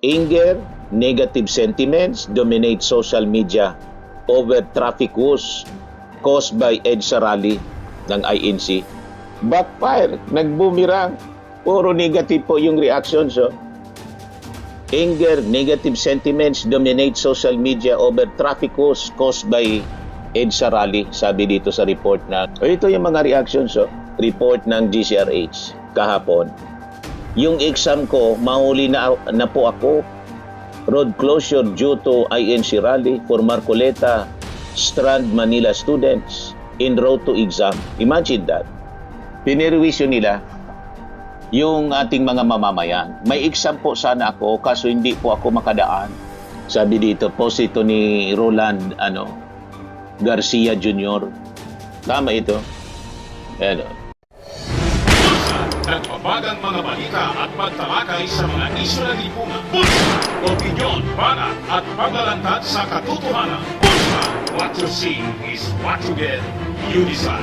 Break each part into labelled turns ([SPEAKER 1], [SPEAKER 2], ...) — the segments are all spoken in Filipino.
[SPEAKER 1] Anger, negative sentiments dominate social media over traffic woes caused by EDSA rally ng INC. Backfire, nagbumirang. Puro negative po yung reactions. Anger, negative sentiments dominate social media over traffic woes caused by EDSA rally, sabi dito sa report na. Ito yung mga reactions, report ng GCRH kahapon. Yung exam ko, mahuli na po ako. Road closure due to INC rally for Marcoleta Strand, Manila students en route to exam. Imagine that. Pinirwisyo nila yung ating mga mamamayan. May exam po sana ako, kaso hindi po ako makadaan. Sabi dito, post ito ni Roland Garcia Jr. Tama ito. Ayan.
[SPEAKER 2] Nagbabagang mga balita at pagtalakay sa mga isyu na lipunan. Bulsa! Opinyon, banat at paglalantad sa katotohanan. Bulsa! What you see is what you get. You decide.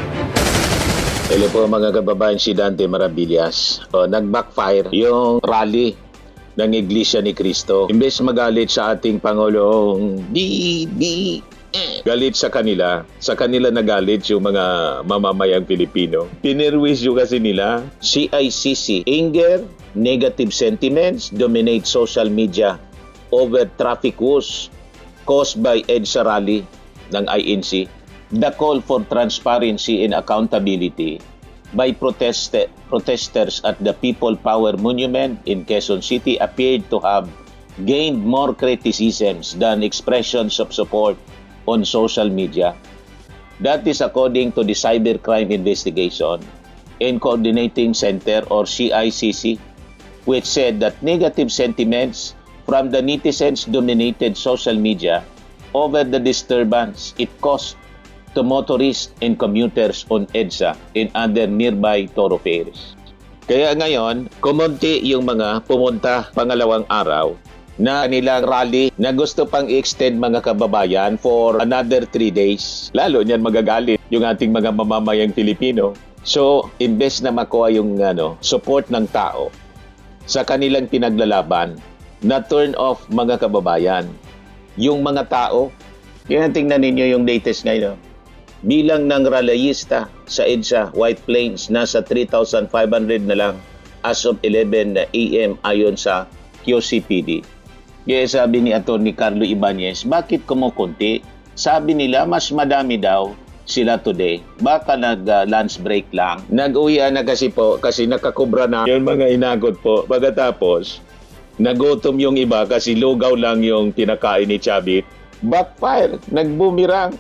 [SPEAKER 1] Hello po mga kababayan, si Dante Maravillas. Nag-backfire yung rally ng Iglesia ni Cristo. Imbes magalit sa ating Pangulong galit sa kanila nagalit yung mga mamamayang Pilipino. Pinirwisyo kasi nila. CICC, anger, negative sentiments dominate social media over traffic woes caused by EDSA rally ng INC. The call for transparency and accountability by protesters at the People Power Monument in Quezon City appeared to have gained more criticisms than expressions of support on social media. That is according to the Cybercrime Investigation and Coordinating Center or CICC, which said that negative sentiments from the netizens dominated social media over the disturbance it caused to motorists and commuters on EDSA and other nearby thoroughfares. Kaya ngayon, kumunti yung mga pumunta pangalawang araw na nilang rally na gusto pang i-extend mga kababayan for another 3 days. Lalo niyan magagalit yung ating mga mamamayang Pilipino. So, imbes na makuha yung support ng tao sa kanilang pinaglalaban, na turn off mga kababayan. Yung mga tao, yan tingnan ninyo yung latest ngayon. Bilang ng rallyista sa EDSA, White Plains, nasa 3,500 na lang as of 11 AM ayon sa QCPD. Kaya sabi ni Atty. Carlo Ibanez, bakit kumukunti? Sabi nila mas madami daw sila today. Baka nag-lunch break lang. Nag-uwian na kasi po kasi nakakubra na yung mga inagot po. Pagkatapos, nagutom yung iba kasi lugaw lang yung tinakain ni Chavit. Backfire, nagbumirang.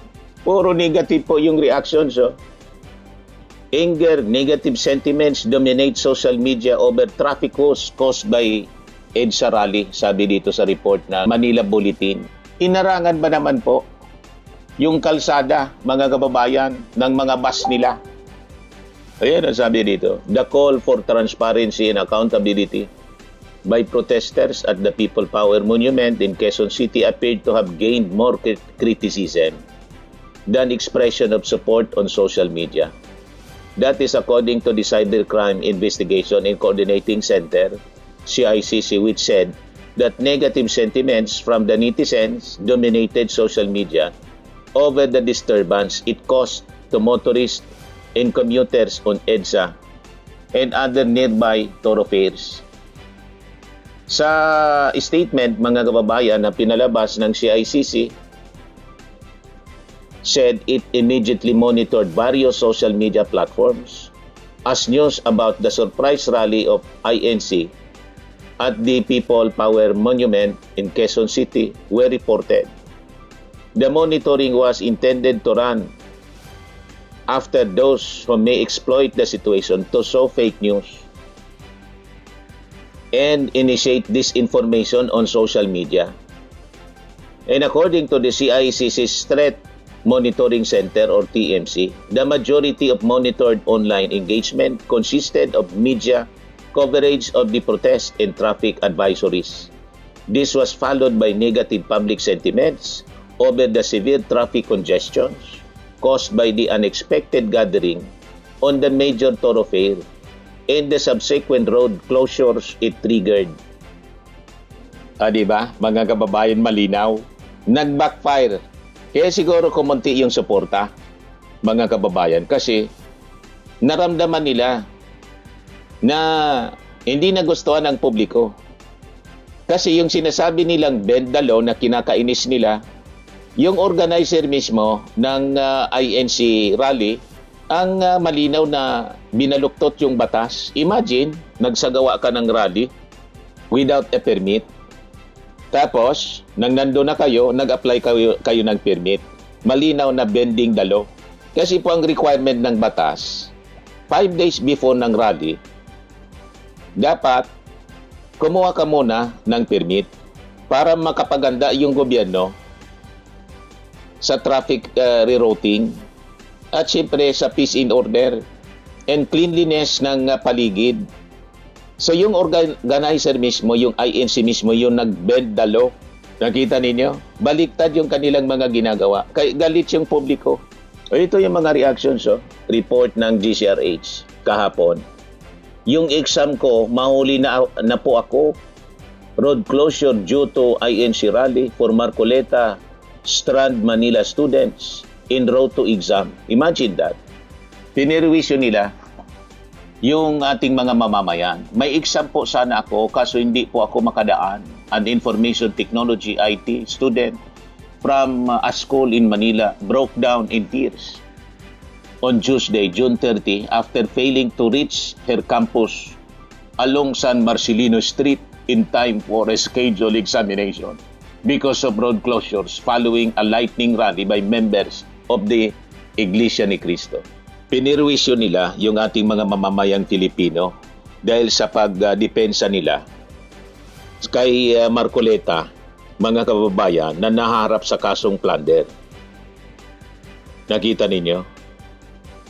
[SPEAKER 1] Puro negative po yung reactions. Anger, negative sentiments dominate social media over traffic woes caused by EDSA rally, sabi dito sa report na Manila Bulletin. Inarangan ba naman po yung kalsada, mga kababayan, ng mga bus nila? Ayan ang sabi dito. The call for transparency and accountability by protesters at the People Power Monument in Quezon City appeared to have gained more criticism than expression of support on social media. That is according to the Cybercrime Investigation and Coordinating Center, CICC, which said that negative sentiments from the netizens dominated social media over the disturbance it caused to motorists and commuters on EDSA and other nearby thoroughfares. Sa statement, mga kababayan, na pinalabas ng CICC, said it immediately monitored various social media platforms as news about the surprise rally of INC at the People Power Monument in Quezon City were reported. The monitoring was intended to run after those who may exploit the situation to sow fake news and initiate disinformation on social media. And according to the CICC's Threat Monitoring Center or TMC, the majority of monitored online engagement consisted of media coverage of the protest and traffic advisories. This was followed by negative public sentiments over the severe traffic congestions caused by the unexpected gathering on the major thoroughfare and the subsequent road closures it triggered. Di ba? Mga kababayan, malinaw. Nag-backfire. Kaya siguro kumunti yung suporta, mga kababayan, kasi naramdaman nila na hindi nagustuhan ng publiko. Kasi yung sinasabi nilang bend the law na kinakainis nila, yung organizer mismo ng INC rally, ang malinaw na binaluktot yung batas. Imagine, nagsagawa ka ng rally without a permit. Tapos, nang nandun na kayo, nag-apply kayo ng permit. Malinaw na bending the law. Kasi po ang requirement ng batas, 5 days before ng rally, dapat kumuha ka muna ng permit para makapaganda yung gobyerno sa traffic rerouting at siyempre sa peace in order and cleanliness ng paligid. So yung organizer mismo, yung INC mismo, yung nag-bend the law. Nakita ninyo? Baliktad yung kanilang mga ginagawa. Kaya galit yung publiko. O ito yung mga reactions, report ng GCRH kahapon. Yung exam ko, mahuli na po ako. Road closure due to INC rally for Marcoleta Strand Manila students in road to exam. Imagine that. Pinirwisyo nila yung ating mga mamamayan. May exam po sana ako, kaso hindi po ako makadaan. An information technology IT student from a school in Manila broke down in tears on Tuesday, June 30, after failing to reach her campus along San Marcelino Street in time for a scheduled examination because of road closures following a lightning rally by members of the Iglesia ni Cristo. Pinirwisyo nila yung ating mga mamamayang Pilipino dahil sa pagdepensa nila kay Marcoleta, mga kababayan, na naharap sa kasong plunder. Nakita ninyo?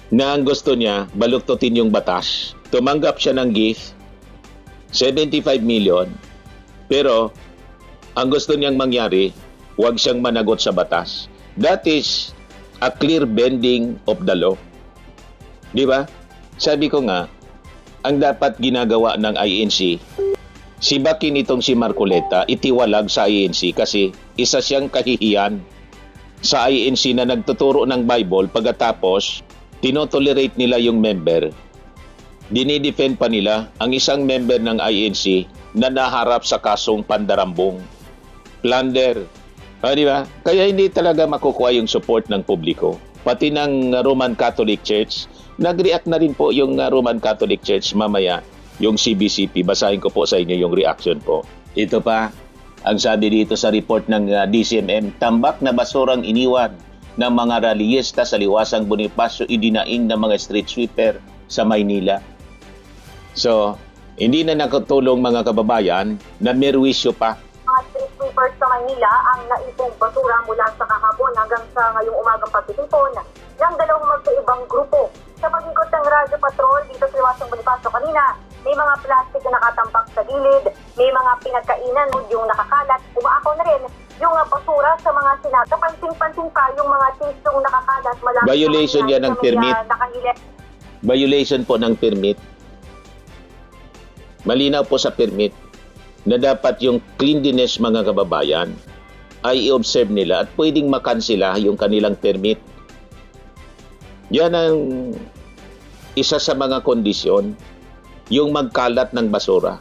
[SPEAKER 1] Na ang gusto niya, baluktutin yung batas. Tumanggap siya ng gift, 75 million, pero ang gusto niyang mangyari, huwag siyang managot sa batas. That is a clear bending of the law. Di ba? Sabi ko nga, ang dapat ginagawa ng INC, sibakin itong si Marcoleta, itiwalag sa INC kasi isa siyang kahihiyan sa INC na nagtuturo ng Bible pagkatapos tinotolerate nila yung member. Dinidefend pa nila ang isang member ng INC na naharap sa kasong pandarambong. Plunder. Di ba? Kaya hindi talaga makukuha yung support ng publiko. Pati ng Roman Catholic Church, nag-react na rin po yung Roman Catholic Church mamaya, yung CBCP. Basahin ko po sa inyo yung reaction po. Ito pa, ang sabi dito sa report ng DCMM, tambak na basurang iniwan ng mga rallyista sa liwasang Bonifacio idinaing ng mga street sweeper sa Maynila. So, hindi na nakatulong mga kababayan na merwisyo pa.
[SPEAKER 3] Mga street sweepers sa Maynila ang naipong basura mula sa kahapon hanggang sa ngayong umagang pagtitipon ng dalawang magkaibang grupo. Sa pag-ikot ng radyo patrol dito sa liwasang Bonifacio kanina, may mga plastic na nakatambak sa gilid, may mga pinagkainan yung nakakalat, umaakaw na rin yung basura sa mga sinat. Pansin-pansin pa yung mga tisyong nakakalat.
[SPEAKER 1] Violation yan ng permit. Violation po ng permit. Malinaw po sa permit na dapat yung cleanliness mga kababayan ay i-observe nila at pwedeng makansela yung kanilang permit. Yan ang isa sa mga kondisyon, yung magkalat ng basura.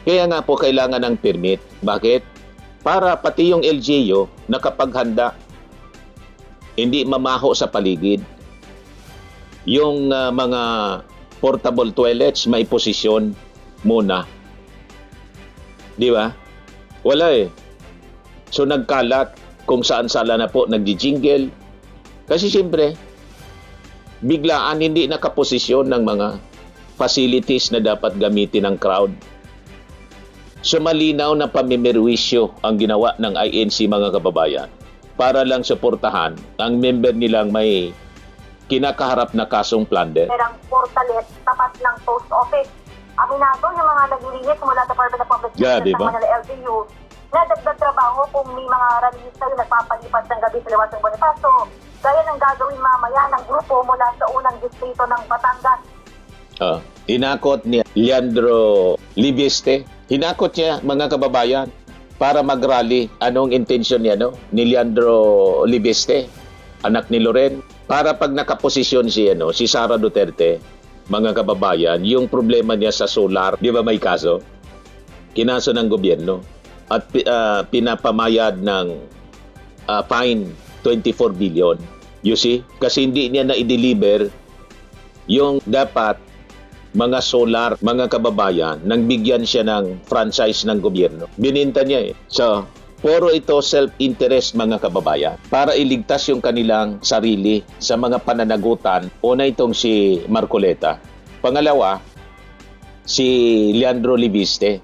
[SPEAKER 1] Kaya nga po kailangan ng permit. Bakit? Para pati yung LGU nakapaghanda, hindi mamaho sa paligid. Yung mga portable toilets may posisyon muna. Di ba? Wala eh. So nagkalat kung saan-sala na po nagdi-jingle. Kasi siyempre, biglaan hindi nakaposisyon ng mga facilities na dapat gamitin ng crowd. So malinaw na pamimerwisyo ang ginawa ng INC mga kababayan para lang suportahan ang member nilang may kinakaharap na kasong plunder.
[SPEAKER 3] Merang portalet tapat ng post office. Aminado yung mga naglilinis mula sa Department of Public Services
[SPEAKER 1] diba?
[SPEAKER 3] ng Manila LGU na dagdag trabaho kung may mga rallyista yung nagpapalipat ng gabi sa liwasang Bonifacio. Gaya ng gagawin mamaya ng grupo mula sa unang distrito ng Batangas.
[SPEAKER 1] Inakot ni Leandro Libeste Hinakot niya, mga kababayan, para mag-rally. Anong intensyon niya, no? Ni Leandro Libeste, anak ni Loren. Para pag nakaposisyon si Sara Duterte, mga kababayan, yung problema niya sa solar, di ba may kaso? Kinaso ng gobyerno at pinapamayad ng fine 24 billion. You see? Kasi hindi niya na-deliver yung dapat mga solar, mga kababayan, nang bigyan siya ng franchise ng gobyerno. Bininta niya eh. So, puro ito self-interest, mga kababayan, para iligtas yung kanilang sarili sa mga pananagutan. Una itong si Marcoleta. Pangalawa, si Leandro Libiste.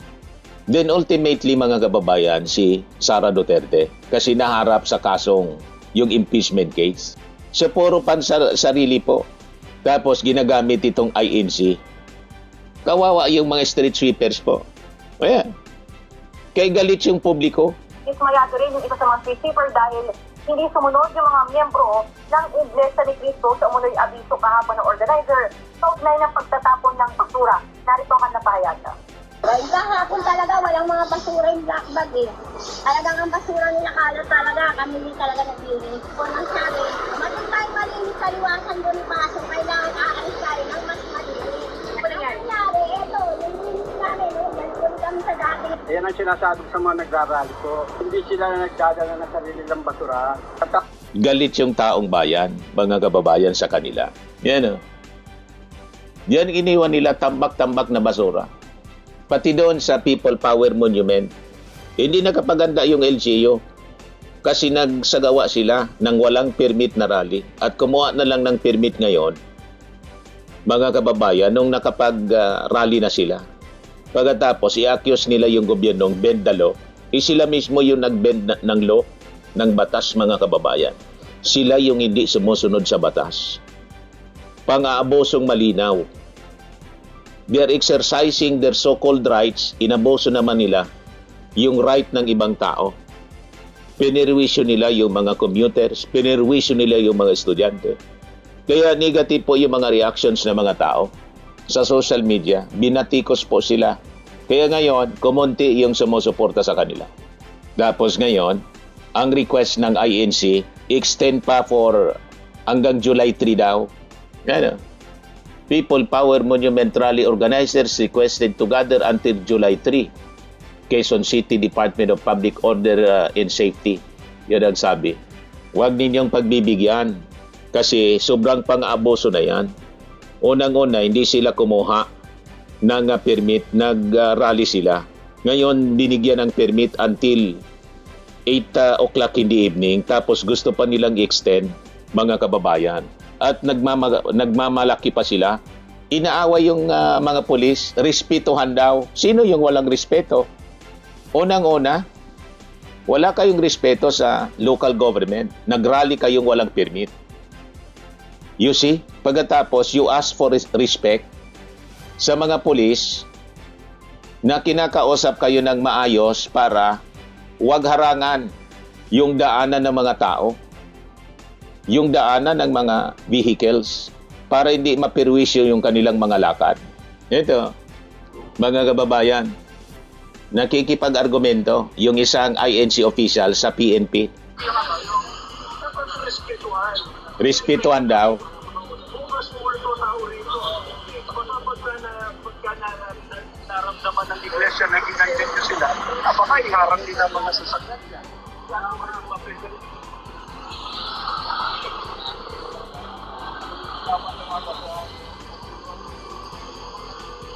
[SPEAKER 1] Then ultimately, mga kababayan, si Sara Duterte. Kasi naharap sa kasong yung impeachment case. So, puro sarili po. Tapos ginagamit itong INC. Kawawa yung mga street sweepers po. Ayan. Kaya galit yung publiko.
[SPEAKER 3] Ismayado rin yung isa sa mga street sweeper dahil hindi sumunod yung mga miyembro ng Iglesia ni Cristo sa umunoy abiso kahapon ng organizer sa ugnay ng pagtatapon ng basura. Narito ang napahayag.
[SPEAKER 4] Dahil kahapon talaga walang mga basura yung black bag eh. Talagang ang basura nila kalat talaga. Kami din talaga naglinis. Kung ang sabi, matong tayo malinis sa liwasan doon pasok, kailangan aalis tayo ng mas malinis. Ano nangyari? Eto, nilinis namin. Nandun kami sa dati.
[SPEAKER 5] Ayan ang sinasabi sa mga nagrarally ko. Hindi sila na nagdadala ng sarili ng basura.
[SPEAKER 1] Galit yung taong bayan, mga kababayan sa kanila. Yan o. Yan iniwan nila tambak-tambak na basura. Pati doon sa People Power Monument, hindi nakapaganda yung LGU kasi nagsagawa sila ng walang permit na rally at kumuha na lang ng permit ngayon, mga kababayan, nung nakapag-rally na sila. Pagkatapos, i-accuse nila yung gobyernong bend the law. Sila mismo yung nag-bend ng law, ng batas, mga kababayan. Sila yung hindi sumusunod sa batas. Pang-aabosong malinaw. They are exercising their so-called rights, inaboso naman nila yung right ng ibang tao. Pinirwisyo nila yung mga commuters, pinirwisyo nila yung mga estudyante. Kaya negative po yung mga reactions ng mga tao sa social media. Binatikos po sila. Kaya ngayon, kumunti yung sumusuporta sa kanila. Tapos ngayon, ang request ng INC, extend pa for hanggang July 3 daw. Yan. People Power Monument Rally organizers requested to gather until July 3. Quezon City Department of Public Order and Safety. Yan ang sabi. Huwag ninyong pagbibigyan kasi sobrang pang-aabuso na yan. Unang-una, hindi sila kumuha ng permit, nag-rally sila. Ngayon, binigyan ng permit until 8 o'clock in the evening, tapos gusto pa nilang i-extend, mga kababayan. At nagmamalaki pa sila. Inaaway yung mga pulis, respetuhan daw. Sino yung walang respeto? Unang-una, wala kayong respeto sa local government. Nag-rally kayong walang permit. You see? Pagkatapos, you ask for respect sa mga pulis na kinakausap kayo ng maayos para huwag harangan yung daanan ng mga tao, yung daanan ng mga vehicles para hindi mapirwisyo yung kanilang mga lakad. Ito, mga kababayan, nakikipag-argumento yung isang INC official sa PNP. Respetuhan daw.
[SPEAKER 5] Naramdaman ng iglesia na ginagin nyo sila, baka iharang nila mga sasakyan niya.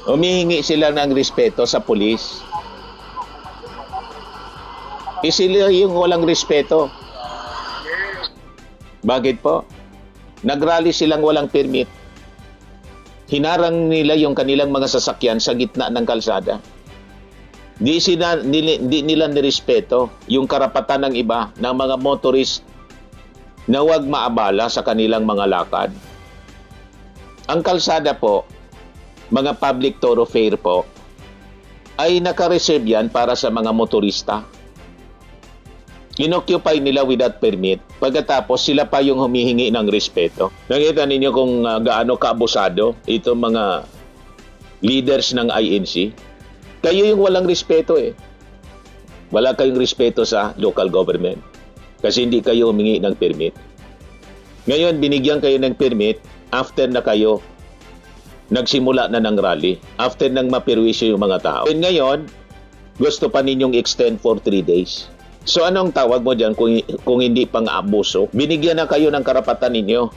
[SPEAKER 1] Humihingi sila ng respeto sa pulis. Sila yung walang respeto. Bakit po? Nagrally silang walang permit. Hinarang nila yung kanilang mga sasakyan sa gitna ng kalsada. Di nila nirespeto yung karapatan ng iba, ng mga motorist na huwag maabala sa kanilang mga lakad. Ang kalsada po, mga public thoroughfare po, ay naka-reserve yan para sa mga motorista. Inoccupy nila without permit. Pagkatapos, sila pa yung humihingi ng respeto. Nakita ninyo kung gaano kaabusado itong mga leaders ng INC. Kayo yung walang respeto eh. Wala kayong respeto sa local government kasi hindi kayo humingi ng permit. Ngayon, binigyan kayo ng permit after na kayo nagsimula na ng rally, after nang mapirwisyo yung mga tao. And ngayon, gusto pa ninyong extend for 3 days. So anong tawag mo dyan kung hindi pang abuso? Binigyan na kayo ng karapatan ninyo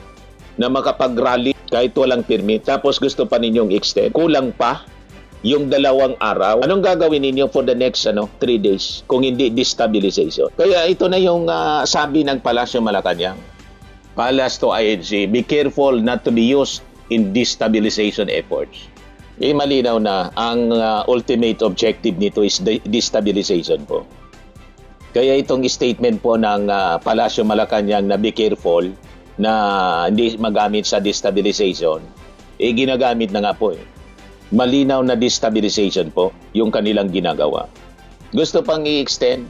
[SPEAKER 1] na makapag-rally kahit walang permit. Tapos gusto pa ninyong extend. Kulang pa yung 2 araw. Anong gagawin ninyo for the next 3 days kung hindi destabilization? Kaya ito na yung sabi ng Palasyo Malacanang. Palas to INC, be careful not to be used in destabilization efforts. Malinaw na ang ultimate objective nito is destabilization po. Kaya itong statement po ng Palasyo Malacanang na be careful na hindi magamit sa destabilization, ginagamit na nga po eh. Malinaw na destabilization po yung kanilang ginagawa. Gusto pang i-extend.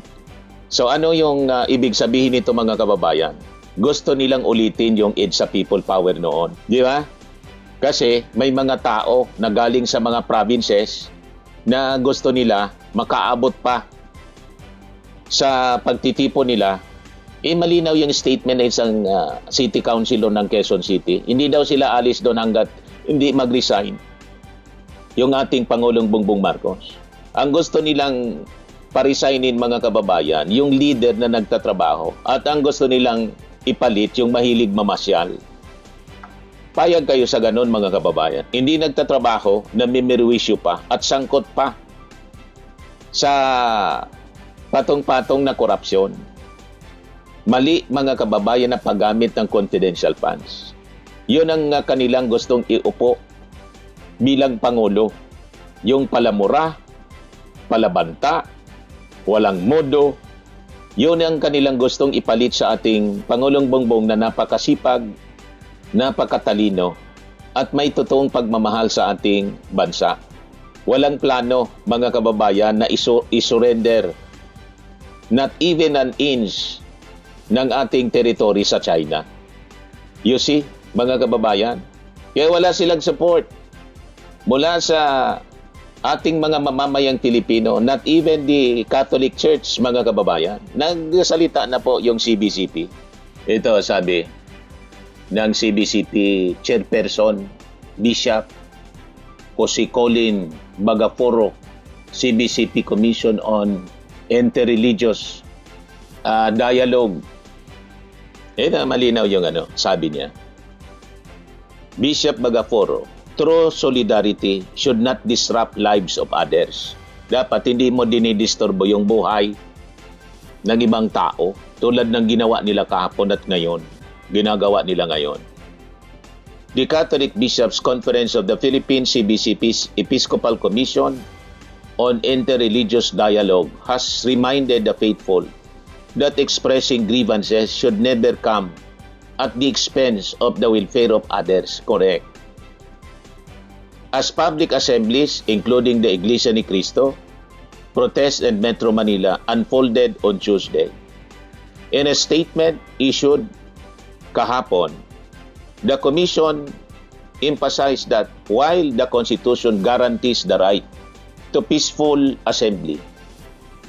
[SPEAKER 1] So ano yung ibig sabihin nito mga kababayan? Gusto nilang ulitin yung EDSA People Power noon. Di ba? Kasi may mga tao na galing sa mga provinces na gusto nila makaabot pa sa pagtitipon nila. Malinaw yung statement ng isang city councilor ng Quezon City. Hindi daw sila alis doon hanggat hindi mag-resign yung ating Pangulong Bongbong Marcos. Ang gusto nilang paresignin mga kababayan, yung leader na nagtatrabaho. At ang gusto nilang ipalit yung mahilig mamasyal. Payag kayo sa ganun mga kababayan. Hindi nagtatrabaho, namimirwisyo pa at sangkot pa sa patong-patong na korupsyon. Mali mga kababayan na paggamit ng confidential funds. Yun ang kanilang gustong iupo bilang Pangulo. Yung palamura, palabanta, walang modo, yun ang kanilang gustong ipalit sa ating Pangulong Bongbong na napakasipag, napakatalino, at may totoong pagmamahal sa ating bansa. Walang plano, mga kababayan, na isurrender not even an inch ng ating territory sa China. You see, mga kababayan? Kaya wala silang support mula sa ating mga mamamayang Pilipino, not even the Catholic Church, mga kababayan. Nagsalita na po yung CBCP. Ito sabi ng CBCP Chairperson, Bishop Jose Colin Bagaforo, CBCP Commission on Interreligious Dialogue. Malinaw yung sabi niya. Bishop Bagaforo, true solidarity should not disrupt lives of others. Dapat hindi mo dinidisturbo yung buhay ng ibang tao tulad ng ginawa nila kahapon at ngayon. Ginagawa nila ngayon. The Catholic Bishops' Conference of the Philippines CBCP's Episcopal Commission on Interreligious Dialogue has reminded the faithful that expressing grievances should never come at the expense of the welfare of others. Correct. As public assemblies, including the Iglesia ni Cristo, protest in Metro Manila unfolded on Tuesday. In a statement issued kahapon, the Commission emphasized that while the Constitution guarantees the right to peaceful assembly,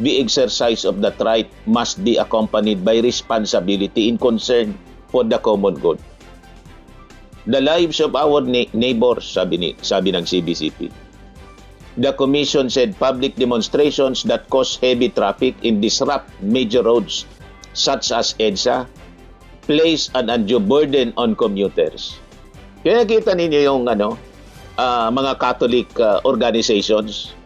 [SPEAKER 1] the exercise of that right must be accompanied by responsibility in concern for the common good. The lives of our neighbors, sabi ng CBCP. The Commission said public demonstrations that cause heavy traffic and disrupt major roads such as EDSA place an undue burden on commuters. Kaya kita ninyo yung mga Catholic organizations,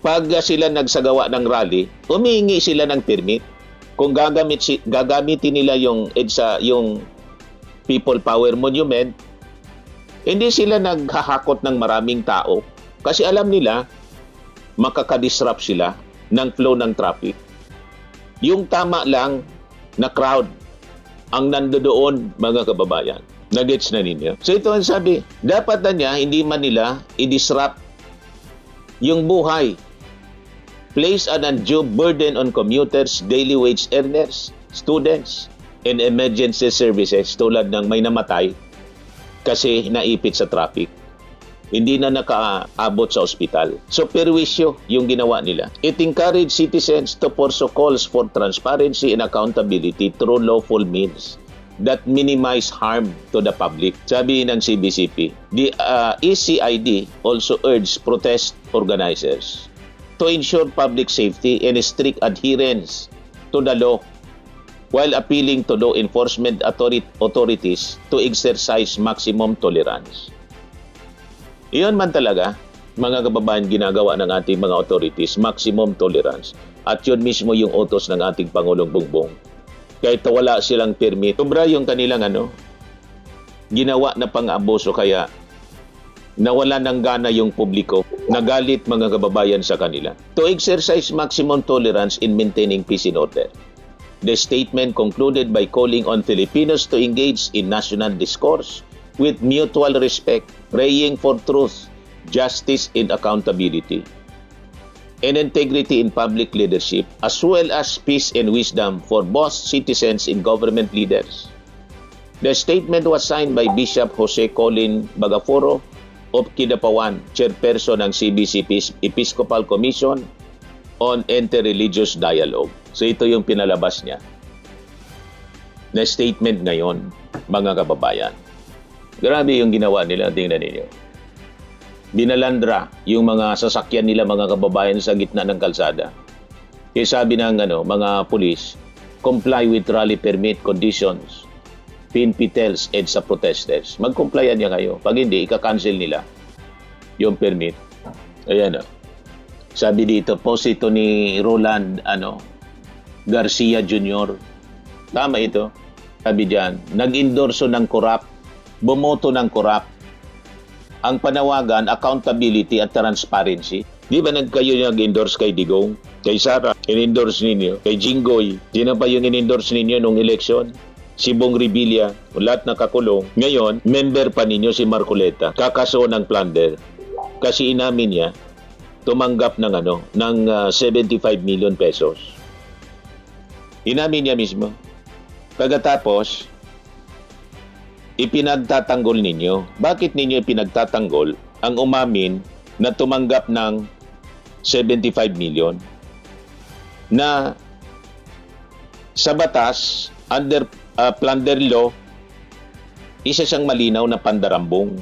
[SPEAKER 1] pag sila nagsagawa ng rally, humihingi sila ng permit. Kung gagamitin nila yung EDSA, yung People Power Monument, hindi sila naghahakot ng maraming tao kasi alam nila makakadisrupt sila ng flow ng traffic. Yung tama lang na crowd ang nandoon, mga kababayan. Nagets na ninyo? So ito ang sabi, dapat na niya, hindi man nila i-disrupt yung buhay. Place an undue burden on commuters, daily wage earners, students, and emergency services tulad ng may namatay kasi naipit sa traffic. hindi na nakaabot sa ospital. So, perwisyo yung ginawa nila. It encouraged citizens to pursue calls for transparency and accountability through lawful means that minimize harm to the public. Sabi ng CBCP, the ECID also urged protest organizers to ensure public safety and strict adherence to the law while appealing to law enforcement authorities to exercise maximum tolerance. Iyon man talaga, mga kababayan, ginagawa ng ating mga authorities, maximum tolerance. At yun mismo yung utos ng ating Pangulong Bongbong. Kahit wala silang permit, sobra yung kanilang ginawa na pang-abuso, kaya nawala ng gana yung publiko, nagalit mga kababayan sa kanila. To exercise maximum tolerance in maintaining peace and order. The statement concluded by calling on Filipinos to engage in national discourse with mutual respect, praying for truth, justice, and accountability, and integrity in public leadership, as well as peace and wisdom for both citizens and government leaders. The statement was signed by Bishop Jose Colin Bagaforo of Kidapawan, chairperson ng CBCP's Episcopal Commission on Interreligious Dialogue. So ito yung pinalabas niya na statement ngayon, mga kababayan. Grabe yung ginawa nila, tingnan ninyo. Binalandra yung mga sasakyan nila, mga kababayan, sa gitna ng kalsada. Kaya sabi ng mga pulis, comply with rally permit conditions, PNP tells EDSA protesters. Mag-complyan niya kayo. Pag hindi, ika-cancel nila yung permit. Ayan o. Sabi dito, post ito ni Roland Garcia Jr. Tama ito. Sabi diyan, nag-endorso ng corrupt, bumoto ng corrupt. Ang panawagan, accountability at transparency. Di ba kayo nag-endorse kay Digong, kay Sara, in-endorse ninyo, kay Jinggoy? Sino pa yung in-endorse ninyo nung eleksyon? Si Bong Revilla, lahat nakakulong. Ngayon, member pa ninyo si Marcoleta, kakaso ng plunder. Kasi inamin niya, tumanggap ng 75 million pesos. Inamin niya mismo. Pagkatapos, ipinagtatanggol ninyo. Bakit ninyo ipinagtatanggol ang umamin na tumanggap ng 75 million na sa batas, under plunder law, isa siyang malinaw na pandarambong.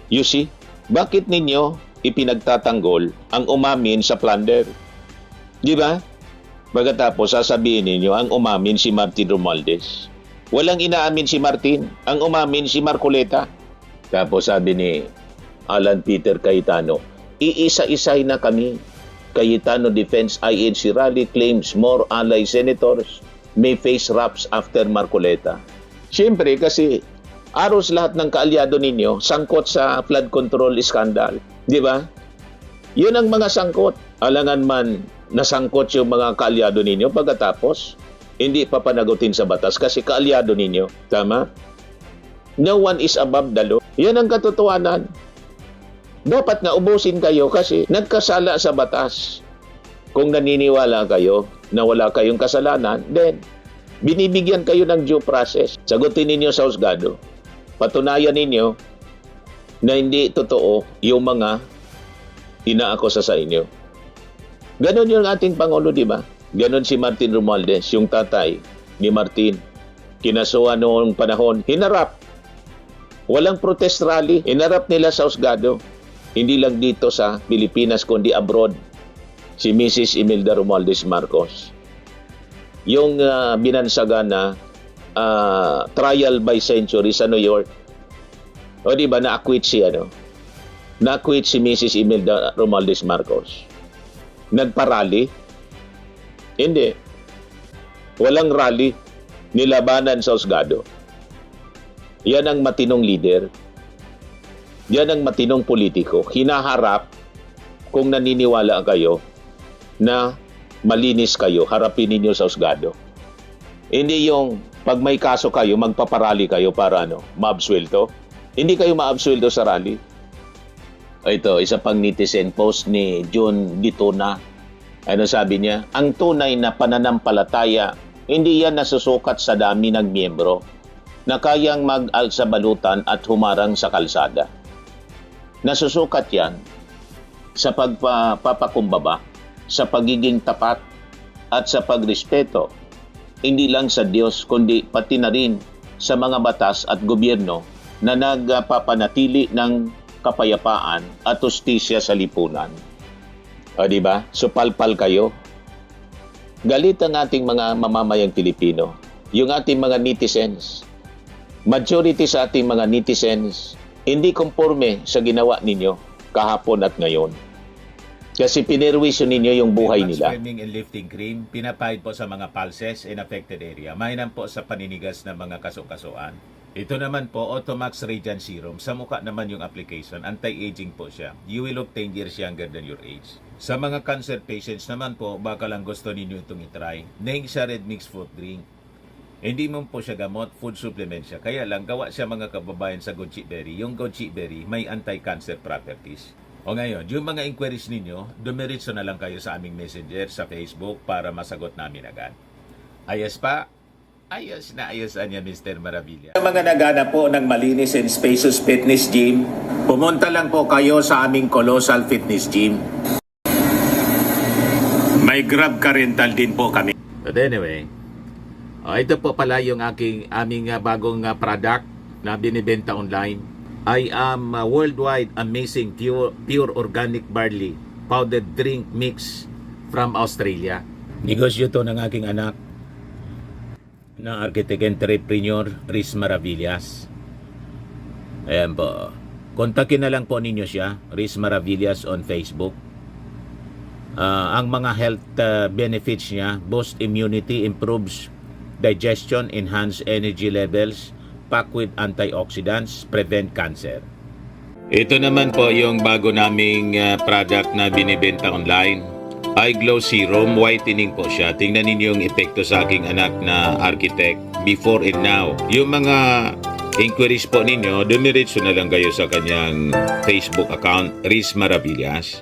[SPEAKER 1] You see? Bakit ninyo ipinagtatanggol ang umamin sa plunder? Di ba? Pagkatapos, sasabihin ninyo ang umamin si Martin Romualdez. Walang inaamin si Martin, ang umamin si Marcoleta. Tapos sabi ni Alan Peter Cayetano, iisa-isay na kami. Cayetano Defense INC rally claims more ally senators may face raps after Marcoleta. Siyempre kasi aros lahat ng kaalyado ninyo sangkot sa flood control scandal. Di ba? Yun ang mga sangkot. Alangan man nasangkot yung mga kaalyado ninyo, pagkatapos hindi pa panagutin sa batas kasi kaalyado ninyo. Tama? No one is above the law. Yan ang katotohanan. Dapat nga ubusin kayo kasi nagkasala sa batas. Kung naniniwala kayo na wala kayong kasalanan, then binibigyan kayo ng due process. Sagutin ninyo sa husgado. Patunayan ninyo na hindi totoo yung mga inaakusa sa inyo. Ganon yung ating Pangulo, di ba? Ganon si Martin Romualdez, yung tatay ni Martin. Kinasuhan noong panahon, hinarap. Walang protest rally, hinarap nila sa husgado. Hindi lang dito sa Pilipinas, kundi abroad. Si Mrs. Imelda Romualdez Marcos. Yung binansagan na trial by century sa New York. O di ba, na-acquit si na-acquit si Mrs. Imelda Romualdez Marcos. Nagpa-rally? Hindi. Walang rally. Nilabanan sa husgado. Yan ang matinong leader. Yan ang matinong politiko. Hinaharap kung naniniwala kayo na malinis kayo, harapin ninyo sa husgado. Hindi yung pag may kaso kayo, magpaparally kayo para maabsuelto. Hindi kayo maabsuelto sa rally. Ito, isa pang netizen post ni John Ditona. Ano sabi niya? Ang tunay na pananampalataya, hindi yan nasusukat sa dami ng miyembro na kayang mag-alsabalutan at humarang sa kalsada. Nasusukat yan sa pagpapakumbaba, sa pagiging tapat, at sa pagrespeto, hindi lang sa Diyos, kundi pati na rin sa mga batas at gobyerno na nagpapanatili ng kapayapaan at hustisya sa lipunan. O di ba? So palpal kayo. Galit ang ating mga mamamayang Pilipino, yung ating mga netizens. Majority sa ating mga netizens hindi konforme sa ginawa ninyo kahapon at ngayon. Kasi pinerwisyo ninyo yung buhay nila.
[SPEAKER 6] Swimming and lifting cream, pinapahid po sa mga pulses in affected area. Mainam po sa paninigas ng mga kaso-kasuan. Ito naman po, Automax Radiant Serum. Sa mukha naman yung application, anti-aging po siya. You will look 10 years younger than your age. Sa mga cancer patients naman po, baka lang gusto ninyo itong itry. Neng siya red mixed fruit drink. Hindi mo po siya gamot, food supplement siya. Kaya lang, gawa siya mga kababayan sa goji berry. Yung goji berry may anti-cancer properties. O ngayon, yung mga inquiries ninyo, dumiritso na lang kayo sa aming messenger sa Facebook para masagot namin agad. Ayos pa? Ayos na ayos niya, Mr. Maravilla. Sa mga nagana po ng malinis and spacious fitness gym, pumunta lang po kayo sa aming Colossal Fitness Gym. May Grab car rental din po kami. But anyway, ito po pala yung aming bagong product na binibenta online. I am worldwide amazing pure organic barley powdered drink mix from Australia. Negosyo to ng aking anak na architect entrepreneur Riz Maravillas. Ayan po. Kontakin na lang po ninyo siya, Riz Maravillas on Facebook. Ang mga health benefits niya, boost immunity, improves digestion, enhance energy levels, packed with antioxidants, prevent cancer. Ito naman po yung bago naming product na binibenta online. Eye Glow Serum, whitening po siya. Tingnan ninyo yung epekto sa aking anak na architect before and now. Yung mga inquiries po ninyo, dumiretso na lang kayo sa kanyang Facebook account, Riz Maravillas.